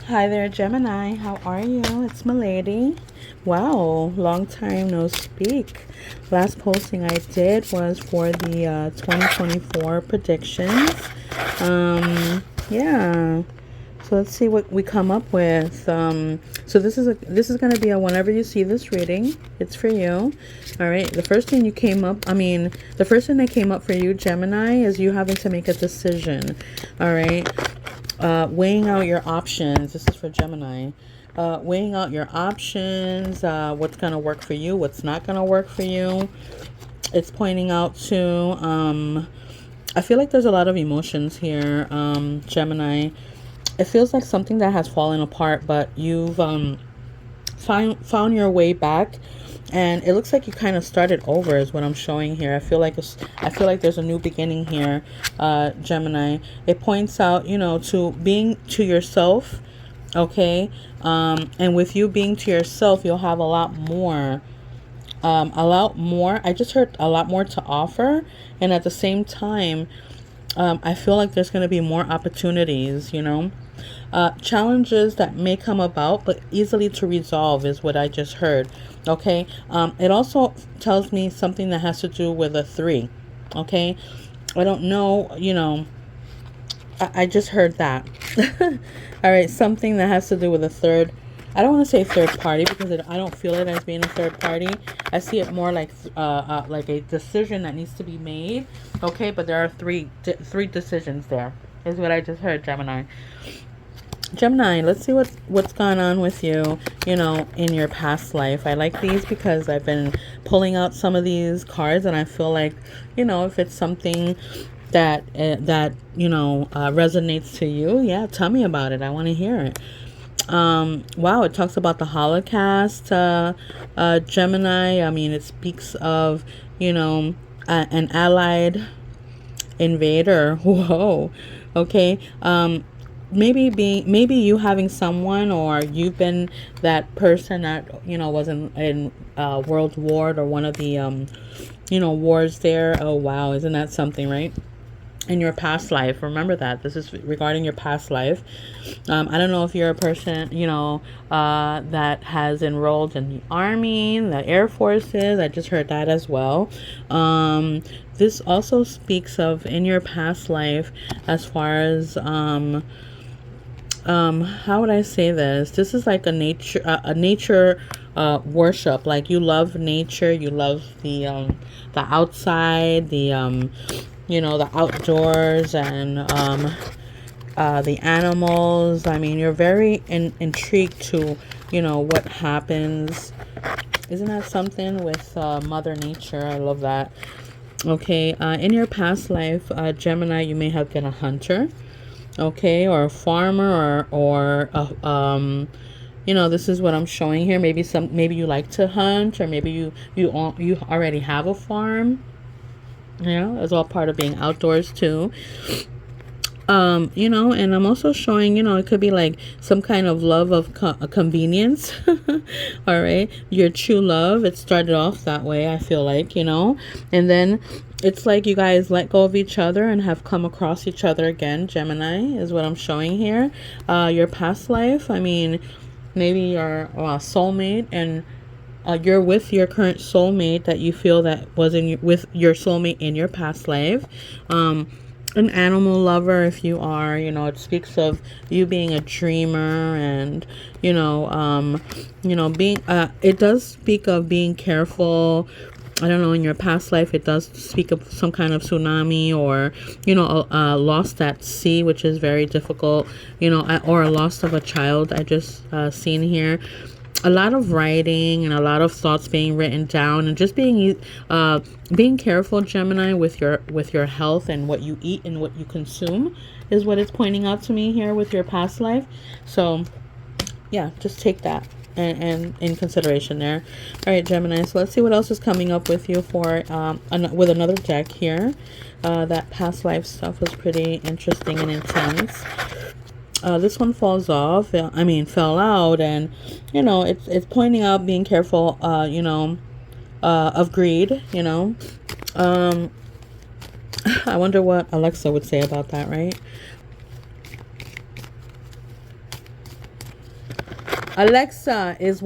Hi there, Gemini. How are you? It's Milady. Wow, long time no speak. Last posting I did was for the 2024 predictions. Yeah. So let's see what we come up with. So this is going to be a whenever you see this reading, it's for you. All right. The first thing that came up for you, Gemini, is you having to make a decision. All right. Weighing out your options. This is for Gemini. Weighing out your options, what's going to work for you, what's not going to work for you. It's pointing out to, I feel like there's a lot of emotions here, Gemini. It feels like something that has fallen apart, but you've found your way back, and it looks like you kind of started over is what I'm showing here. I feel like there's a new beginning here, Gemini. It points out, to being to yourself, okay? And with you being to yourself, you'll have a lot more. I just heard a lot more to offer, and at the same time, I feel like there's going to be more opportunities, challenges that may come about, but easily to resolve is what I just heard. Okay. It also tells me something that has to do with a 3. Okay. I don't know, I just heard that. All right. Something that has to do with a third. I don't want to say third party because I don't feel it as being a third party. I see it more like a decision that needs to be made. Okay, but there are three decisions there. Is what I just heard, Gemini. Gemini, let's see what's gone on with you, in your past life. I like these because I've been pulling out some of these cards, and I feel like, if it's something that resonates to you, yeah, tell me about it. I want to hear it. Wow, it talks about the Holocaust, Gemini. I mean, it speaks of, an allied invader. Whoa. Okay. Maybe you having someone, or you've been that person that, was in World War, or one of the, wars there. Oh, wow. Isn't that something, right? In your past life, remember that this is regarding your past life. I don't know if you're a person, that has enrolled in the army, the air forces. I just heard that as well. This also speaks of in your past life, as far as how would I say this? This is like a nature worship. Like, you love nature, you love the outside, the outdoors, and the animals. I mean, you're very intrigued to, what happens. Isn't that something with Mother Nature? I love that. Okay, in your past life, Gemini, you may have been a hunter, okay, or a farmer, or this is what I'm showing here. Maybe you like to hunt, or maybe you already have a farm. It's all part of being outdoors too. And I'm also showing, it could be like some kind of love of convenience. All right. Your true love. It started off that way, I feel like, and then it's like you guys let go of each other and have come across each other again. Gemini is what I'm showing here. Your past life. I mean, maybe your soulmate, and you're with your current soulmate that you feel that was with your soulmate in your past life. An animal lover, if you are, it speaks of you being a dreamer, and being it does speak of being careful. I don't know, in your past life it does speak of some kind of tsunami, or lost at sea, which is very difficult, or a loss of a child. I just seen here a lot of writing and a lot of thoughts being written down, and just being careful, Gemini, with your health and what you eat and what you consume is what it's pointing out to me here with your past life. So yeah, just take that and in consideration there. All right, Gemini, so let's see what else is coming up with you for with another deck here. That past life stuff was pretty interesting and intense. This one falls off. Fell out, and it's pointing out being careful. Of greed. I wonder what Alexa would say about that, right? Alexa, is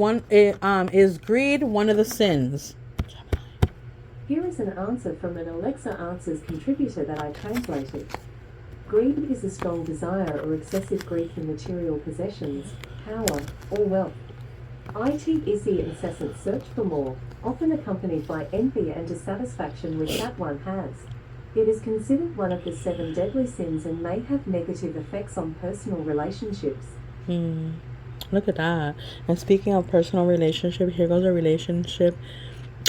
greed one of the sins? Here is an answer from an Alexa Answers contributor that I translated. Greed is a strong desire or excessive grief in material possessions, power, or wealth. It is the incessant search for more, often accompanied by envy and dissatisfaction with that one has. It is considered one of the 7 deadly sins and may have negative effects on personal relationships. Look at that. And speaking of personal relationship, here goes a relationship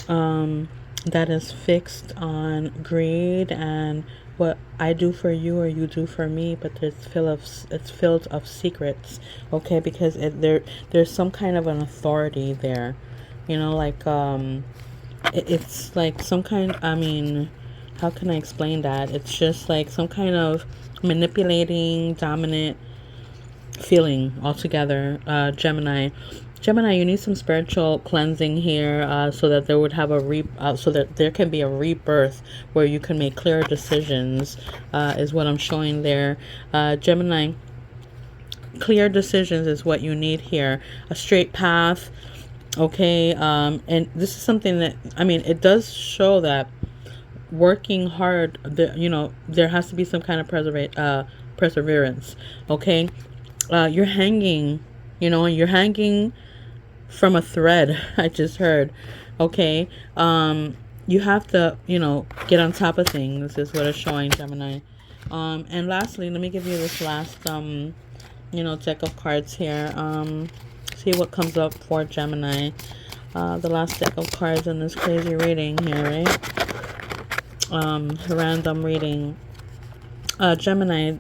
that is fixed on greed and what I do for you or you do for me, but it's filled of secrets, okay? Because there's some kind of an authority there, you know, like it's like some kind. I mean, how can I explain that? It's just like some kind of manipulating, dominant feeling altogether. Gemini, you need some spiritual cleansing here, so that there would have so that there can be a rebirth where you can make clearer decisions, is what I'm showing there. Gemini, clear decisions is what you need here. A straight path, okay? And this is something that, I mean, it does show that working hard, there has to be some kind of perseverance, okay? You're hanging, and you're hanging from a thread. I just heard, okay? You have to, get on top of things, is what it's showing, Gemini. And lastly, let me give you this last, deck of cards here. See what comes up for Gemini. The last deck of cards in this crazy reading here, right? Random reading. Gemini,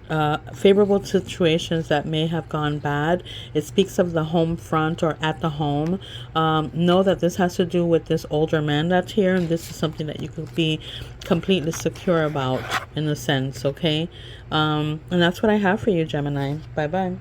favorable situations that may have gone bad. It speaks of the home front or at the home. Know that this has to do with this older man that's here, and this is something that you could be completely secure about, in a sense, okay? And that's what I have for you, Gemini. Bye-bye.